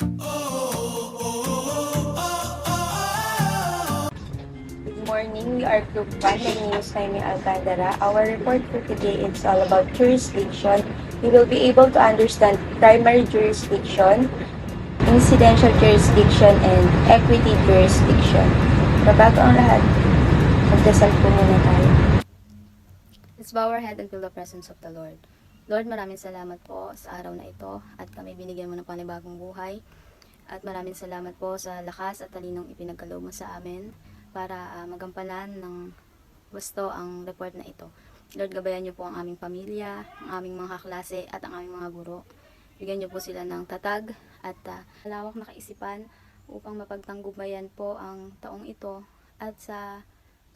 Good morning, we are Group 1. My name is Jaime Alcantara. Our report for today is all about jurisdiction. You will be able to understand primary jurisdiction, incidental jurisdiction, and equity jurisdiction. So bago ang lahat, magdasal po muna tayo. Let's bow our head and feel the presence of the Lord. Lord, maraming salamat po sa araw na ito at kami binigyan mo ng panibagong buhay. At maraming salamat po sa lakas at talinong ipinagkaloob mo sa amin para magampanan ng gusto ang report na ito. Lord, gabayan niyo po ang aming pamilya, ang aming mga kaklase at ang aming mga guro. Bigyan niyo po sila ng tatag at malawak na kaisipan upang mapagtanggubayan po ang taong ito at sa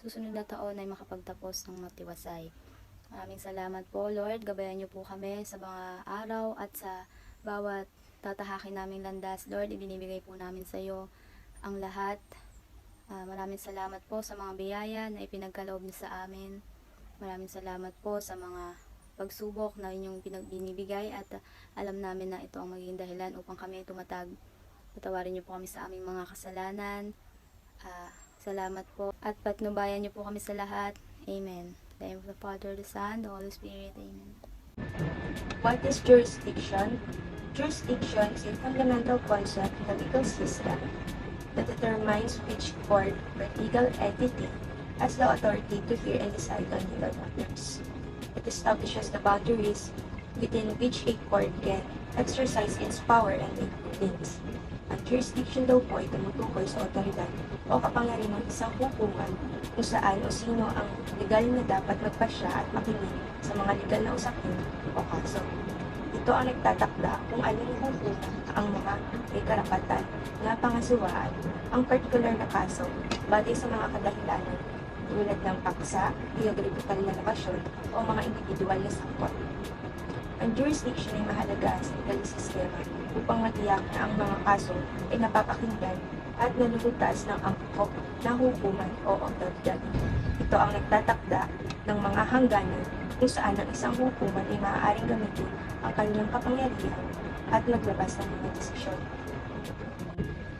susunod na taon ay makapagtapos ng matiwasay. Maraming salamat po, Lord. Gabayan niyo po kami sa mga araw at sa bawat tatahakin naming landas. Lord, ibinibigay po namin sa iyo ang lahat. Maraming salamat po sa mga biyaya na ipinagkaloob niyo sa amin. Maraming salamat po sa mga pagsubok na inyong binibigay at alam namin na ito ang magiging dahilan upang kami tumatag. Patawarin niyo po kami sa aming mga kasalanan. Salamat po at patnubayan niyo po kami sa lahat. Amen. In the name of the Father, the Son, the Holy Spirit. Amen. What is jurisdiction? Jurisdiction is a fundamental concept in the legal system that determines which court or legal entity has the authority to hear and decide on legal matters. It establishes the boundaries within which a court can exercise its power and make rulings. Ang jurisdiction daw po ay tumutukoy sa otoridad o kapangyarihan ng isang hukuman kung saan o sino ang legal na dapat magpasya at makinig sa mga legal na usapin o kaso. Ito ang nagtatakda kung alin hukuman ang mga may karapatan na pangasiwaan ang particular na kaso batay sa mga kadahilanan tulad ng paksa, geographical na lokasyon o mga individual na sangkot. Ang jurisdiction ay mahalaga sa legal sistema upang matiyak na ang mga kaso ay napapakinggan at nalulutas ng angkop na hukuman o otoridad. Ito ang nagtatakda ng mga hangganan kung saan ang isang hukuman ay maaaring gamitin ang kanyang kapangyarihan at maglabas ng mga desisyon.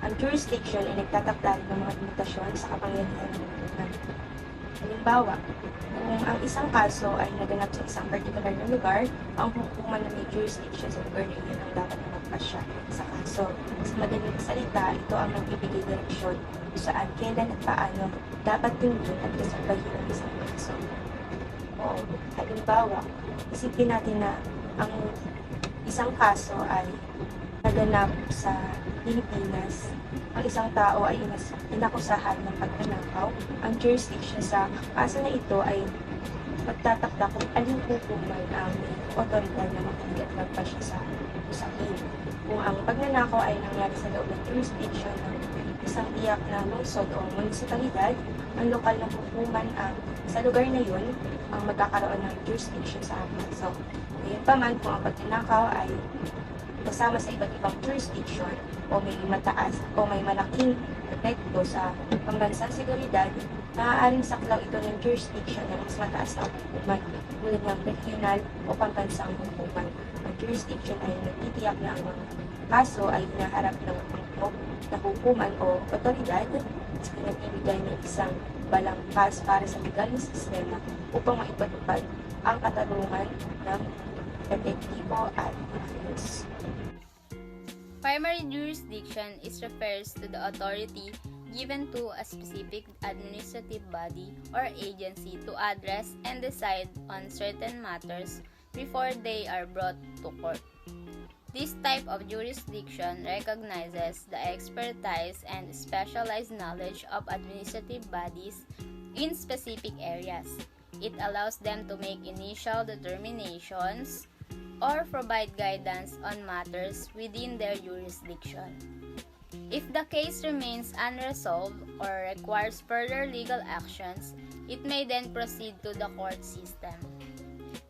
Ang jurisdiction ay nagtatakda ng mga limitasyon sa kapangyarihan ng hukuman. Halimbawa, kung ang isang kaso ay naganap sa isang particular na lugar, ang hukuman na may jurisdiction sa lugar na iyon ang dapat na magpasya sa kaso. Sa madaling salita, ito ang nagbibigay direksyon kung saan, kailan at paano dapat tingin at kasabahin ang isang kaso. O, halimbawa, isipin natin na ang isang kaso ay naganap sa Pilipinas. Ang isang tao ay inakusahan ng pagnanakaw. Ang jurisdiction sa kaso na ito ay magtatakda kung alin hukuman ang may otoridad na makinig at magpasya sa usapin. Kung ang pagnanakaw ay nangyari sa loob ng jurisdiction ng isang tiyak na lungsod o munisipalidad, ang lokal na hukuman sa lugar na yun ang magkakaroon ng jurisdiction sa amin. So, ngayon pa man, kung ang pagnanakaw ay kasama sa iba't ibang jurisdiction o may mataas o may malaking epekto sa pambansang seguridad, maaaring saklaw ito ng jurisdiction ng mas mataas na hukuman tulad ng regional o pambansang hukuman. Ang jurisdiction ay nagtitiyak na ang mga kaso ay hinaharap ng angkop na hukuman o otoridad at nagbibigay ng isang balangkas para sa legal na sistema upang maipatupad ang katarungan ng epektibo at defense. Primary jurisdiction refers to the authority given to a specific administrative body or agency to address and decide on certain matters before they are brought to court. This type of jurisdiction recognizes the expertise and specialized knowledge of administrative bodies in specific areas. It allows them to make initial determinations or provide guidance on matters within their jurisdiction. If the case remains unresolved or requires further legal actions, it may then proceed to the court system.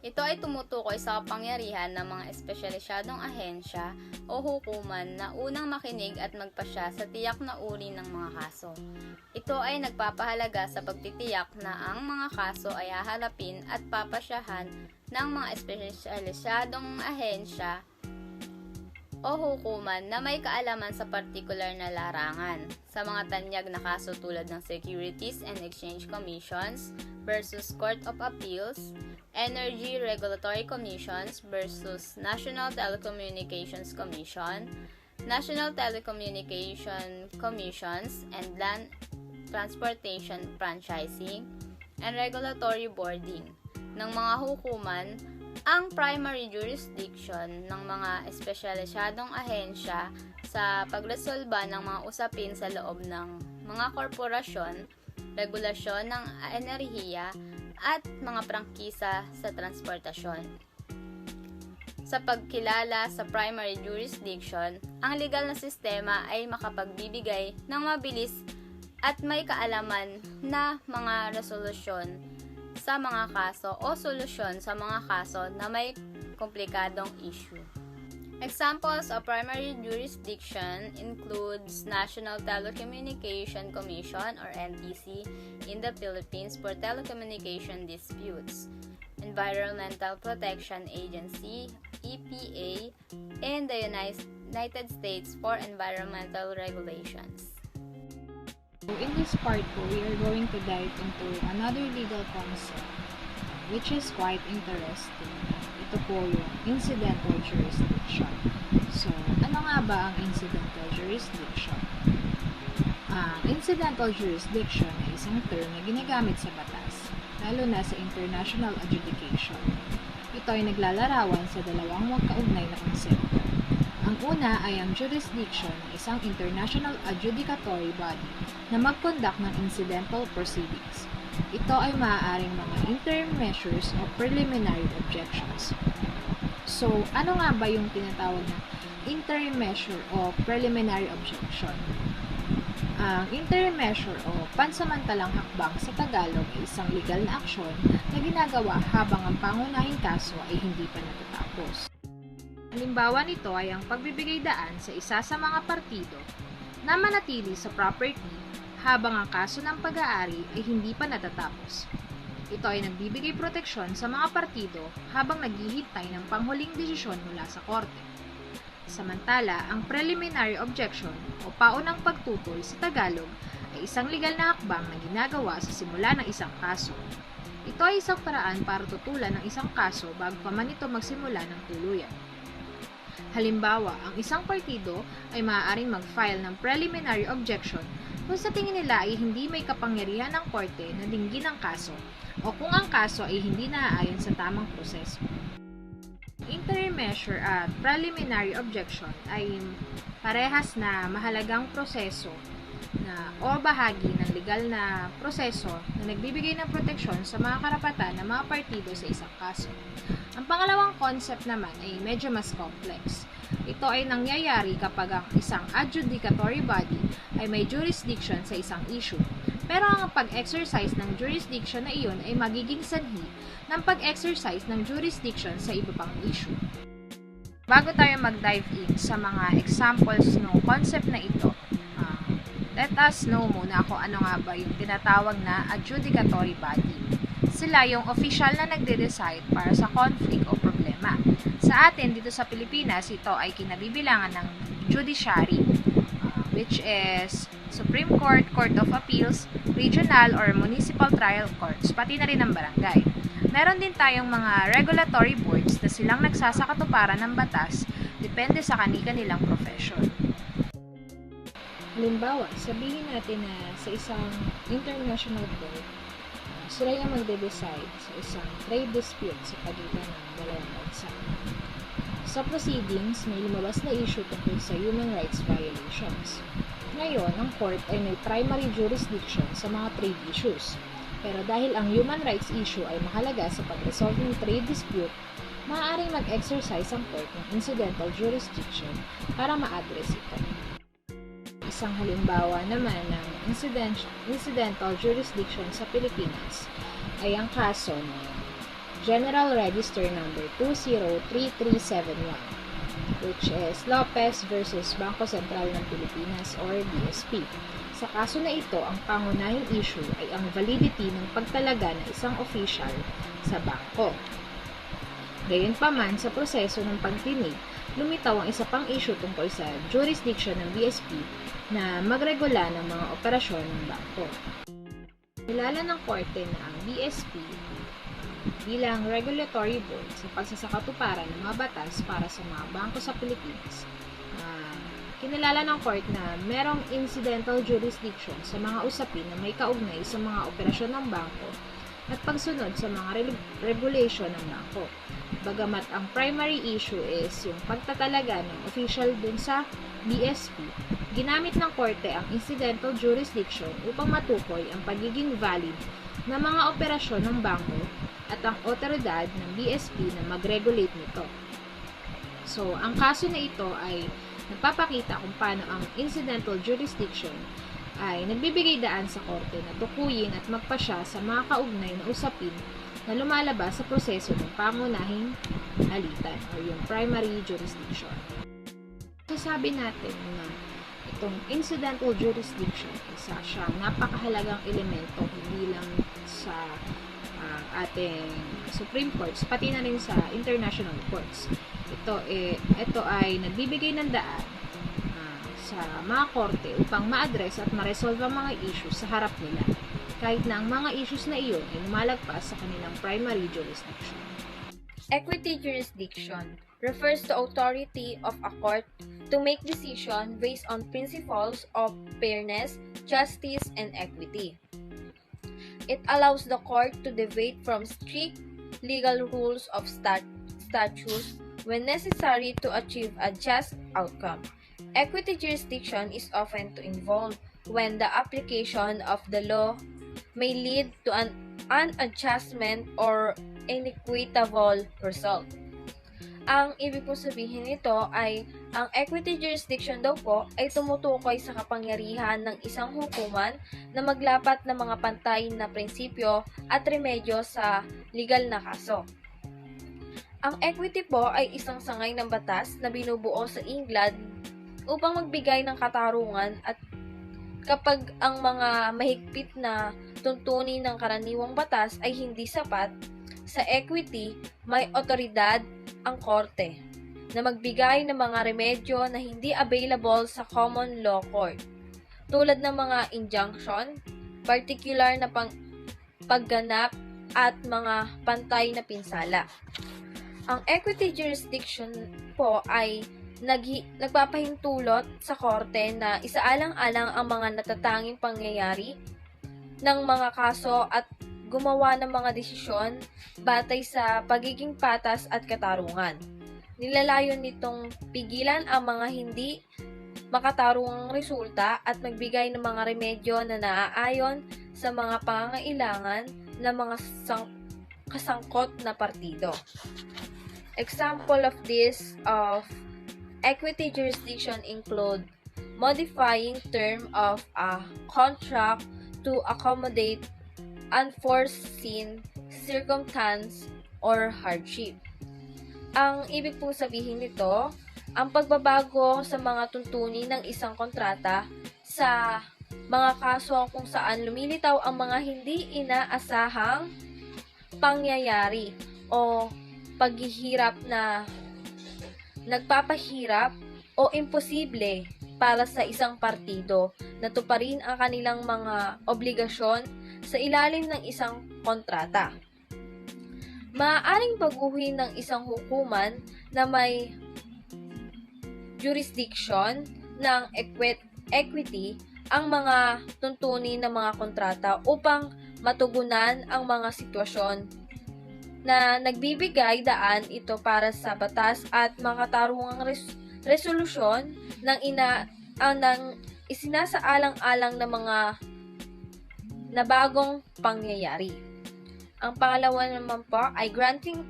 Ito ay tumutukoy sa kapangyarihan ng mga espesyalisadong ahensya o hukuman na unang makinig at magpasya sa tiyak na uri ng mga kaso. Ito ay nagpapahalaga sa pagtitiyak na ang mga kaso ay haharapin at papasyahan ng mga espesyalisadong ahensya o hukuman na may kaalaman sa partikular na larangan sa mga tanyag na kaso tulad ng Securities and Exchange Commissions versus Court of Appeals, Energy Regulatory Commissions versus National Telecommunications Commission, National Telecommunication Commissions and Land Transportation Franchising, and Regulatory Boarding ng mga hukuman. Ang primary jurisdiction ng mga espesyalisadong ahensya sa pagresolba ng mga usapin sa loob ng mga korporasyon, regulasyon ng enerhiya at mga prangkisa sa transportasyon. Sa pagkilala sa primary jurisdiction, ang legal na sistema ay makapagbibigay ng mabilis at may kaalaman na mga resolusyon sa mga kaso o solusyon sa mga kaso na may komplikadong issue. Examples of primary jurisdiction includes National Telecommunication Commission or NTC in the Philippines for telecommunication disputes, Environmental Protection Agency EPA in the United States for environmental regulations. In this part po, we are going to dive into another legal concept which is quite interesting. Ito po yung incidental jurisdiction. So, ano nga ba ang incidental jurisdiction? Incidental jurisdiction ay isang term na ginagamit sa batas, lalo na sa international adjudication. Ito ay naglalarawan sa dalawang magkaugnay na konsepto. Ang una ay ang jurisdiction ng isang international adjudicatory body na mag-conduct ng incidental proceedings. Ito ay maaaring mga interim measures o preliminary objections. So, ano nga ba yung tinatawag na interim measure o preliminary objection? Ang interim measure o pansamantalang hakbang sa Tagalog ay isang legal na aksyon na ginagawa habang ang pangunahing kaso ay hindi pa natatapos. Halimbawa nito ay ang pagbibigay daan sa isa sa mga partido na manatili sa property habang ang kaso ng pag-aari ay hindi pa natatapos. Ito ay nagbibigay proteksyon sa mga partido habang naghihintay ng panghuling desisyon mula sa korte. Samantala, ang preliminary objection o paunang pagtutol sa Tagalog ay isang legal na hakbang na ginagawa sa simula ng isang kaso. Ito ay isang paraan para tutulan ng isang kaso bago pa man ito magsimula ng tuluyan. Halimbawa, ang isang partido ay maaaring mag-file ng preliminary objection kung sa tingin nila ay hindi may kapangyarihan ng korte na dinggin ang kaso o kung ang kaso ay hindi naaayon sa tamang proseso. Interim measure at preliminary objection ay parehas na mahalagang proseso o bahagi ng legal na proseso na nagbibigay ng proteksyon sa mga karapatan ng mga partido sa isang kaso. Ang pangalawang concept naman ay medyo mas complex. Ito ay nangyayari kapag ang isang adjudicatory body ay may jurisdiction sa isang issue, pero ang pag-exercise ng jurisdiction na iyon ay magiging sanhi ng pag-exercise ng jurisdiction sa iba pang issue. Bago tayo mag-dive in sa mga examples ng concept na ito, let us know muna kung ano nga ba yung tinatawag na adjudicatory body. Sila yung official na nagde-decide para sa conflict o problema. Sa atin, dito sa Pilipinas, ito ay kinabibilangan ng judiciary, which is Supreme Court, Court of Appeals, Regional or Municipal Trial Courts, pati na rin ang barangay. Meron din tayong mga regulatory boards na silang nagsasakatuparan ng batas, depende sa kanilang profession. Halimbawa, sabihin natin na sa isang international court, sila yung magde-decide sa isang trade dispute sa pagitan ng dalawang bansa. Sa proceedings, may lumabas na issue tungkol sa human rights violations. Ngayon, ang court ay may primary jurisdiction sa mga trade issues. Pero dahil ang human rights issue ay mahalaga sa pag-resolve ng trade dispute, maaaring mag-exercise ang court ng incidental jurisdiction para ma-address ito. Isang halimbawa naman ng incidental jurisdiction sa Pilipinas ay ang kaso ng General Register number 203371, which is Lopez versus Bangko Sentral ng Pilipinas or BSP. Sa kaso na ito, ang pangunahing issue ay ang validity ng pagtalaga ng isang official sa bangko. Gayunpaman, sa proseso ng pagdinig, lumitaw ang isa pang issue tungkol sa jurisdiction ng BSP na magregula ng mga operasyon ng bangko. Kilala ng korte na ang BSP bilang regulatory board sa pagsasakatuparan ng mga batas para sa mga bangko sa Pilipinas. Kinilala ng court na merong incidental jurisdiction sa mga usapin na may kaugnay sa mga operasyon ng bangko at pagsunod sa mga regulation ng bangko. Bagamat ang primary issue is yung pagtatalaga ng official dun sa BSP, ginamit ng korte ang incidental jurisdiction upang matukoy ang pagiging valid ng mga operasyon ng bangko at ang otoridad ng BSP na mag-regulate nito. So, ang kaso na ito ay nagpapakita kung paano ang incidental jurisdiction ay nagbibigay daan sa korte na tukuyin at magpasya sa mga kaugnay na usapin na lumalabas sa proseso ng pangunahing alitan o yung primary jurisdiction. Sasabi natin na itong incidental jurisdiction isa siyang napakahalagang elemento hindi lang sa ating Supreme Courts, pati na rin sa international courts. Ito ay nagbibigay ng daan sa mga korte upang ma-address at ma-resolve ang mga issues sa harap nila, kahit na ang mga issues na iyon ay lumalagpas sa kanilang primary jurisdiction. Equity jurisdiction refers to authority of a court to make decisions based on principles of fairness, justice, and equity. It allows the court to deviate from strict legal rules of statutes when necessary to achieve a just outcome. Equity jurisdiction is often involved when the application of the law may lead to an unadjustment or inequitable result. Ang ibig po sabihin nito ay ang equity jurisdiction daw po ay tumutukoy sa kapangyarihan ng isang hukuman na maglapat ng mga pantay na prinsipyo at remedyo sa legal na kaso. Ang equity po ay isang sangay ng batas na binubuo sa England upang magbigay ng katarungan at kapag ang mga mahigpit na tuntunin ng karaniwang batas ay hindi sapat, sa equity may otoridad ang korte na magbigay ng mga remedyo na hindi available sa common law court, tulad ng mga injunction, particular na pagganap at mga pantay na pinsala. Ang equity jurisdiction po ay nagpapahintulot sa korte na isaalang-alang ang mga natatanging pangyayari ng mga kaso at gumawa ng mga desisyon batay sa pagiging patas at katarungan. Nilalayon nitong pigilan ang mga hindi makatarungang resulta at magbigay ng mga remedyo na naaayon sa mga pangangailangan ng mga kasangkot na partido. Example of this of equity jurisdiction include modifying term of a contract to accommodate unforeseen circumstance or hardship. Ang ibig pong sabihin nito, ang pagbabago sa mga tuntunin ng isang kontrata sa mga kaso kung saan lumilitaw ang mga hindi inaasahang pangyayari o paghihirap na nagpapahirap o imposible para sa isang partido na tuparin ang kanilang mga obligasyon sa ilalim ng isang kontrata. Maaaring baguhin ng isang hukuman na may jurisdiction ng equity ang mga tuntunin ng mga kontrata upang matugunan ang mga sitwasyon na nagbibigay daan ito para sa batas at makatarungang resolusyon ng isinasaalang-alang na mga nabagong pangyayari. Ang pangalawa naman po ay granting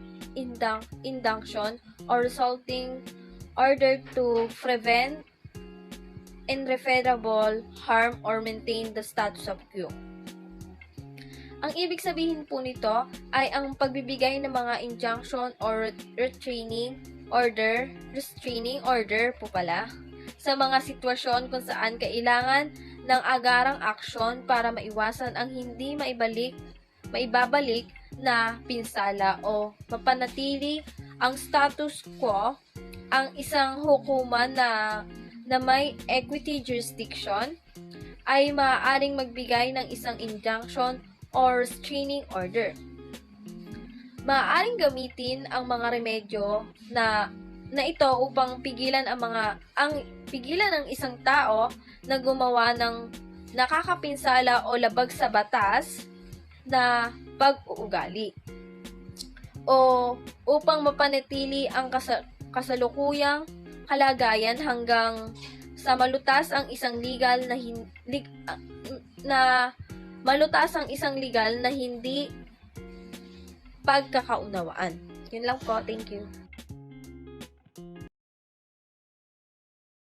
injunction or resulting order to prevent irreparable harm or maintain the status of quo. Ang ibig sabihin po nito ay ang pagbibigay ng mga injunction or restraining order po pala sa mga sitwasyon kung saan kailangan ng agarang aksyon para maiwasan ang hindi maibabalik na pinsala o mapanatili ang status quo ang isang hukuman na may equity jurisdiction ay maaaring magbigay ng isang injunction or restraining order. Maaaring gamitin ang mga remedyo na ito upang pigilan ng isang tao na gumawa ng nakakapinsala o labag sa batas na pag-uugali, o upang mapanatili ang kasalukuyang kalagayan hanggang sa malutas ang isang legal na hindi pagkakaunawaan. Yun lang po. Thank you.